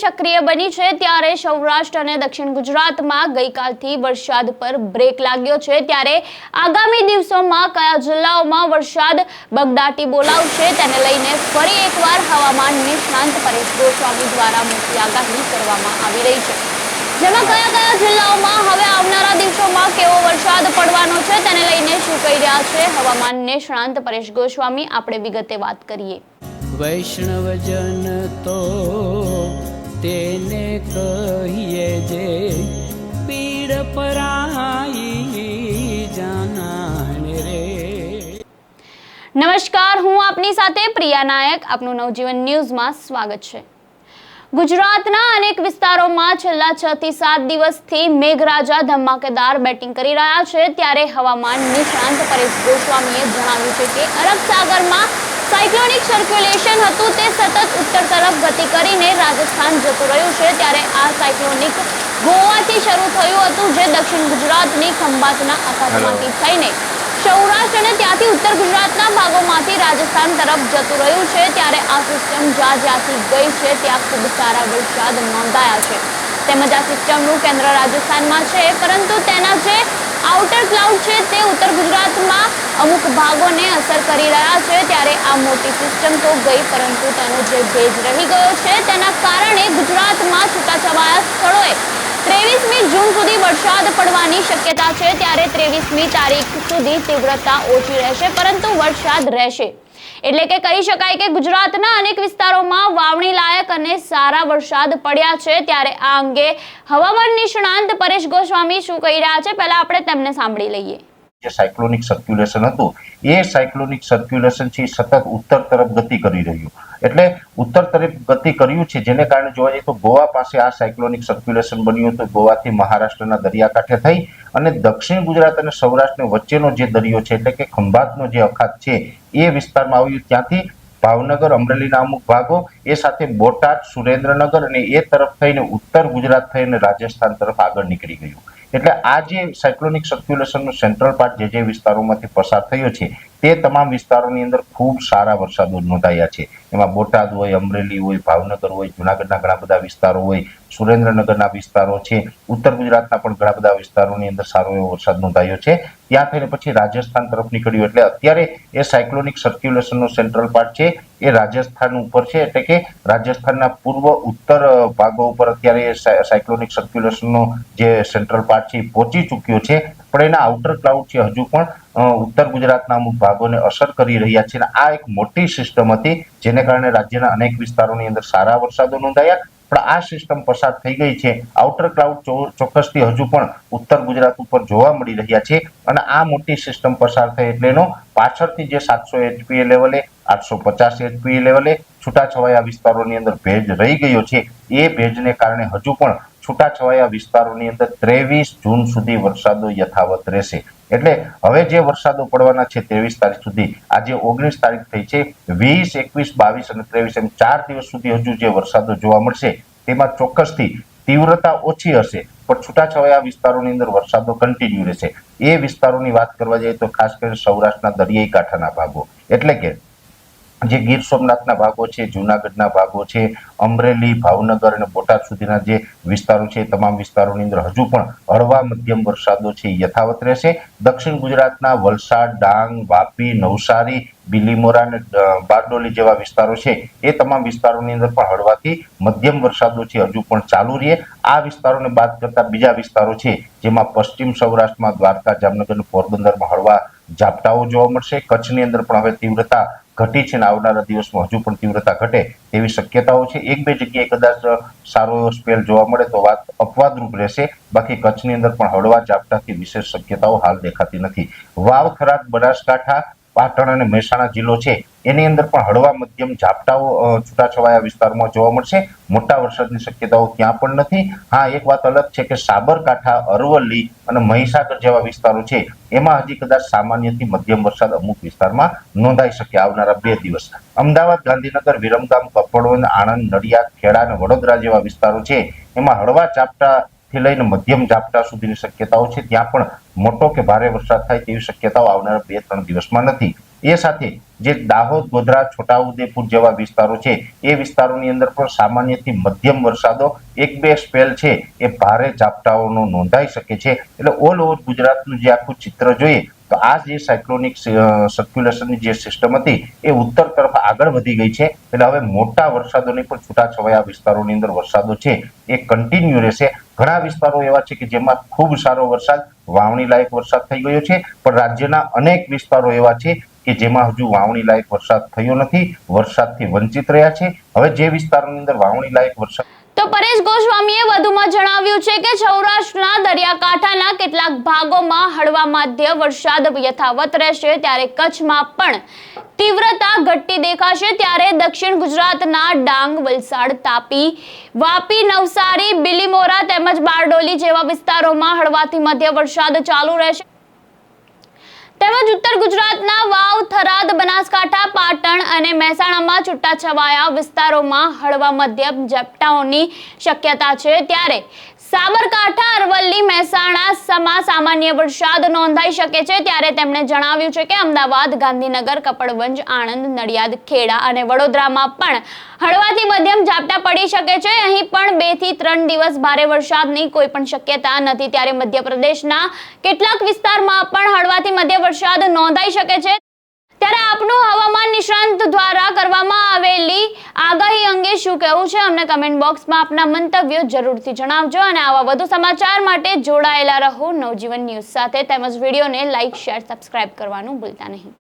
સક્રિય બની છે ત્યારે સૌરાષ્ટ્ર અને દક્ષિણ ગુજરાતમાં ગઈકાલથી વરસાદ પર બ્રેક લાગ્યો છે ત્યારે આગામી દિવસોમાં કયા જિલ્લાઓમાં વરસાદ બગડાટી બોલાવશે તેને લઈને ફરી એકવાર હવામાન નિષ્ણાંત પરેશ ગોસ્વામી દ્વારા મોટી આગાહી કરવામાં આવી રહી છે, જેમાં કયા કયા જિલ્લાઓમાં હવે આવનારા દિવસોમાં કેવો વરસાદ પડવાનો છે તેને લઈને શું કહી રહ્યા છે હવામાન નિષ્ણાંત પરેશ ગોસ્વામી, આપણે વિગતે વાત કરીએ। વૈષ્ણવજન તો તેને કહીએ જે પીડ પરાઈ જાનાને રે। નમસ્કાર, હું આપની સાથે પ્રિયા નાયક, આપનું નવજીવન ન્યૂઝમાં સ્વાગત છે। ગુજરાતના અનેક વિસ્તારોમાં છેલ્લા 6 થી 7 દિવસથી મેઘરાજા ધમાકેદાર બેટિંગ કરી રહ્યા છે ત્યારે હવામાન નિષ્ણાંત પરેશ ગોસ્વામીએ જણાવ્યું છે કે અરબ સાગરમાં સાયક્લોનિક સર્ક્યુલેશન હતું તે સતત ઉત્તર તરફ ગતિ કરીને રાજસ્થાન જતું રહ્યું છે ત્યારે આ સાયક્લોનિક ગોવાથી શરૂ થયું હતું જે દક્ષિણ ગુજરાતની ખંભાતના અખાતમાંથી થઈને સૌરાષ્ટ્ર અને ત્યાંથી ઉત્તર ગુજરાતના ભાગોમાંથી રાજસ્થાન તરફ જતું રહ્યું છે ત્યારે આ સિસ્ટમ જ્યાંથી ગઈ છે ત્યાં ખૂબ સારા વરસાદ નોંધાયા છે તેમજ આ સિસ્ટમનું કેન્દ્ર રાજસ્થાનમાં છે પરંતુ તેના જે આઉટર ક્લાઉડ છે તે ઉત્તર ગુજરાતમાં અમુક ભાગોને અસર કરી રહ્યા છે ત્યારે આ મોટી સિસ્ટમ તો ગઈ પરંતુ તેનો જે ભેજ રહી ગયો છે તેના કારણે ગુજરાતમાં છૂટાછવાયા સ્થળોએ 23મી જૂન સુધી વરસાદ પડવાની શક્યતા છે ત્યારે 23મી તારીખ સુધી તીવ્રતા ઓછી રહેશે પરંતુ વરસાદ રહેશે એટલે કે કહી શકાય કે ગુજરાતના અનેક વિસ્તારોમાં વાવણી લાયક અને સારા વરસાદ પડ્યા છે ત્યારે આ અંગે હવામાન નિષ્ણાંત પરેશ ગોસ્વામી શું કહી રહ્યા છે પહેલા આપણે તેમને સાંભળી લઈએ। જે સાયક્લોનિક સર્ક્યુલેશન હતું એ સાયક્લોનિક સર્ક્યુલેશન છે સતત ઉત્તર તરફ ગતિ કરી રહ્યું એટલે ઉત્તર તરફ ગતિ કર્યું છે જેને કારણે જોવા જઈએ તો ગોવા પાસે આ સાયક્લોનિક સર્ક્યુલેશન બન્યું હતું। ગોવાથી મહારાષ્ટ્રના દરિયાકાંઠે થઈ અને દક્ષિણ ગુજરાત અને સૌરાષ્ટ્ર વચ્ચેનો જે દરિયો છે એટલે કે ખંભાતનો જે અખાત છે એ વિસ્તારમાં આવ્યું, ત્યાંથી ભાવનગર અમરેલીના અમુક ભાગો એ સાથે બોટાદ સુરેન્દ્રનગર અને એ તરફ થઈને ઉત્તર ગુજરાત થઈને રાજસ્થાન તરફ આગળ નીકળી ગયું એટલે આ જે સાયક્લોનિક સર્ક્યુલેશનનો સેન્ટ્રલ પાર્ટ જે વિસ્તારોમાંથી પસાર થયો છે તે તમામ વિસ્તારોની અંદર ખૂબ સારા વરસાદો નોંધાયા છે। એમાં બોટાદ હોય, અમરેલી હોય, ભાવનગર હોય, જુનાગઢના ઘણા બધા વિસ્તારો હોય, સુરેન્દ્રનગરના વિસ્તારો છે, ઉત્તર ગુજરાતના પણ ઘણા બધા વિસ્તારોની અંદર સારો એવો વરસાદ નોંધાયો છે। ત્યાં થઈને પછી રાજસ્થાન તરફ નીકળ્યું એટલે અત્યારે એ સાયક્લોનિક સર્ક્યુલેશનનો સેન્ટ્રલ પાર્ટ છે એ રાજસ્થાન ઉપર છે એટલે કે રાજસ્થાનના પૂર્વ ઉત્તર ભાગો ઉપર અત્યારે સાયક્લોનિક સર્ક્યુલેશનનો જે સેન્ટ્રલ પાર્ટ છે પહોંચી ચૂક્યો છે પણ એના આઉટર ક્લાઉડ છે હજુ પણ ઉત્તર ગુજરાતના અમુક ભાગોને અસર કરી રહ્યા છે અને આ એક મોટી સિસ્ટમ હતી જેને કારણે રાજ્યના અનેક વિસ્તારોની અંદર સારા વરસાદો નોંધાયા પણ આ સિસ્ટમ પસાર થઈ ગઈ છે। આઉટર ક્લાઉડ ચોક્કસથી હજુ પણ ઉત્તર ગુજરાત ઉપર જોવા મળી રહ્યા છે અને આ મોટી સિસ્ટમ પસાર થઈ એટલે એનો પાછળથી જે 700 HPA લેવલે 850 HPA લેવલે છૂટાછવાયા વિસ્તારોની અંદર ભેજ રહી ગયો છે એ ભેજને કારણે હજુ પણ છૂટાછવાયા વિસ્તારોની અંદર 23 જૂન સુધી વરસાદો યથાવત રહેશે એટલે હવે જે વરસાદો પડવાના છે 23 તારીખ સુધી, આજે 19 તારીખ થઈ છે, 20, 21, 22 અને 23 એમ 4 દિવસ સુધી હજુ જે વરસાદો જોવા મળશે તેમાં ચોક્કસથી તીવ્રતા ઓછી હશે પણ છૂટાછવાયા વિસ્તારોની અંદર વરસાદો કન્ટિન્યુ રહેશે। એ વિસ્તારોની વાત કરવા જઈએ તો ખાસ કરીને સૌરાષ્ટ્રના દરિયાઈ કાંઠાના ભાગો એટલે કે જે ગીર સોમનાથના ભાગો છે, જુનાગઢના ભાગો છે, અમરેલી, ભાવનગર અને બોટાદ સુધીના જે વિસ્તારો છે તમામ વિસ્તારોની અંદર હજુ પણ હળવા મધ્યમ વરસાદો છે યથાવત રહેશે। દક્ષિણ ગુજરાતના વલસાડ, ડાંગ, વાપી, નવસારી, બિલીમોરા અને બારડોલી જેવા વિસ્તારો છે એ તમામ વિસ્તારોની અંદર પણ હળવાથી મધ્યમ વરસાદો છે હજુ પણ ચાલુ રહે। આ વિસ્તારોને બાદ કરતા બીજા વિસ્તારો છે જેમાં પશ્ચિમ સૌરાષ્ટ્રમાં દ્વારકા, જામનગર અને પોરબંદરમાં હળવા ઝાપટાઓ જોવા મળશે। કચ્છની અંદર પણ હવે તીવ્રતા ઘટી છે અને આવનારા દિવસમાં હજુ પણ તીવ્રતા ઘટે તેવી શક્યતાઓ છે। એક બે જગ્યાએ કદાચ સારો એવો સ્પેલ જોવા મળે તો વાત અપવાદરૂપ રહેશે, બાકી કચ્છની અંદર પણ હળવા ઝાપટાથી વિશેષ શક્યતાઓ હાલ દેખાતી નથી। વાવ, થરાદ, બનાસકાંઠા, પાટણ અને મહેસાણા જિલ્લો છે એની અંદર પણ હળવા મધ્યમ ઝાપટાઓ છૂટાછવાયા વિસ્તારમાં જોવા મળશે, મોટા વરસાદની શક્યતાઓ ત્યાં પણ નથી। હા, એક વાત અલગ છે કે સાબરકાંઠા, અરવલ્લી અને મહીસાગર જેવા વિસ્તારો છે એમાં હજી કદાચ સામાન્યથી મધ્યમ વરસાદ અમુક વિસ્તારમાં નોંધાઈ શકે આવનારા 2 દિવસ। અમદાવાદ, ગાંધીનગર, વિરમગામ, કપડવંજ, આણંદ, નડિયાદ, ખેડા અને વડોદરા જેવા વિસ્તારો છે એમાં હળવા ઝાપટાથી લઈને મધ્યમ ઝાપટા સુધીની શક્યતાઓ છે, ત્યાં પણ મોટો કે ભારે વરસાદ થાય તેવી શક્યતાઓ આવનારા 2-3 દિવસમાં નથી। એ સાથે જે દાહોદ, ગોધરા, છોટાઉદેપુર જેવા વિસ્તારો છે એ વિસ્તારોની અંદર પણ સામાન્યથી મધ્યમ વરસાદો એક બે સ્પેલ છે એ ભારે ઝાપટાઓનો નોંધાઈ શકે છે. એટલે ઓલ ઓવર ગુજરાતનું જે આખું ચિત્ર જોઈએ તો આ જે સાયક્લોનિક સર્ક્યુલેશનની જે સિસ્ટમ હતી એ ઉત્તર તરફ આગળ વધી ગઈ છે. એટલે હવે મોટા વરસાદોની પણ છૂટાછવાયા વિસ્તારોની અંદર વરસાદો છે એ કન્ટિન્યુ રહેશે. ઘણા વિસ્તારો એવા છે કે જેમાં ખૂબ સારો વરસાદ, વાવણી લાયક વરસાદ થઈ ગયો છે, પણ રાજ્યના અનેક વિસ્તારો એવા છે કે જેમાં હજુ વાવણી લાયક વરસાદ થયો નથી, વરસાદથી વંચિત રહ્યા છે. હવે જે વિસ્તારોની અંદર વાવણી લાયક વરસાદ તો પરેશ ગોસ્વામીએ વધુમાં જણાવ્યું છે કે સૌરાષ્ટ્રના દરિયાકાંઠાના કેટલાક ભાગોમાં હળવા મધ્ય વરસાદ યથાવત રહેશે, ત્યારે કચ્છમાં પણ તીવ્રતા ઘટતી દેખાશે. ત્યારે દક્ષિણ ગુજરાતના ડાંગ, વલસાડ, તાપી, વાપી, નવસારી, બિલીમોરા તેમજ બારડોલી જેવા વિસ્તારોમાં હળવાથી મધ્ય વરસાદ ચાલુ રહેશે. તેમજ ઉત્તર ગુજરાતના વાવ, થરાદ, બનાસકાંઠા, પાટણ અને મહેસાણામાં છૂટાછવાયા વિસ્તારોમાં હળવા મધ્યમ ઝાપટાઓની શક્યતા છે. ત્યારે સાબરકાંઠા, અરવલ્લી, મહેસાણામાં સામાન્ય વરસાદ નોંધાઈ શકે છે. ત્યારે તેમણે જણાવ્યું છે કે અમદાવાદ, ગાંધીનગર, કપડવંજ, આણંદ, નડિયાદ, ખેડા અને વડોદરામાં પણ હળવાથી મધ્યમ ઝાપટા પડી શકે છે. અહીં પણ 2 થી 3 દિવસ ભારે વરસાદની કોઈ પણ શક્યતા નથી. ત્યારે મધ્યપ્રદેશના કેટલાક વિસ્તારમાં પણ હળવાથી મધ્ય વરસાદ નોંધાઈ શકે છે. ત્યારે આપનું હવામાન નિષ્ણાંત દ્વારા કરવામાં આવેલી આગાહી અંગે શું કહેવું છે, અમને કમેન્ટ બોક્સમાં આપના મંતવ્યો જરૂરથી જણાવજો. અને આવા વધુ સમાચાર માટે જોડાયેલા રહો નવજીવન ન્યૂઝ સાથે. તેમજ વિડીયોને લાઇક, શેર, સબસ્ક્રાઇબ કરવાનું ભૂલતા નહીં.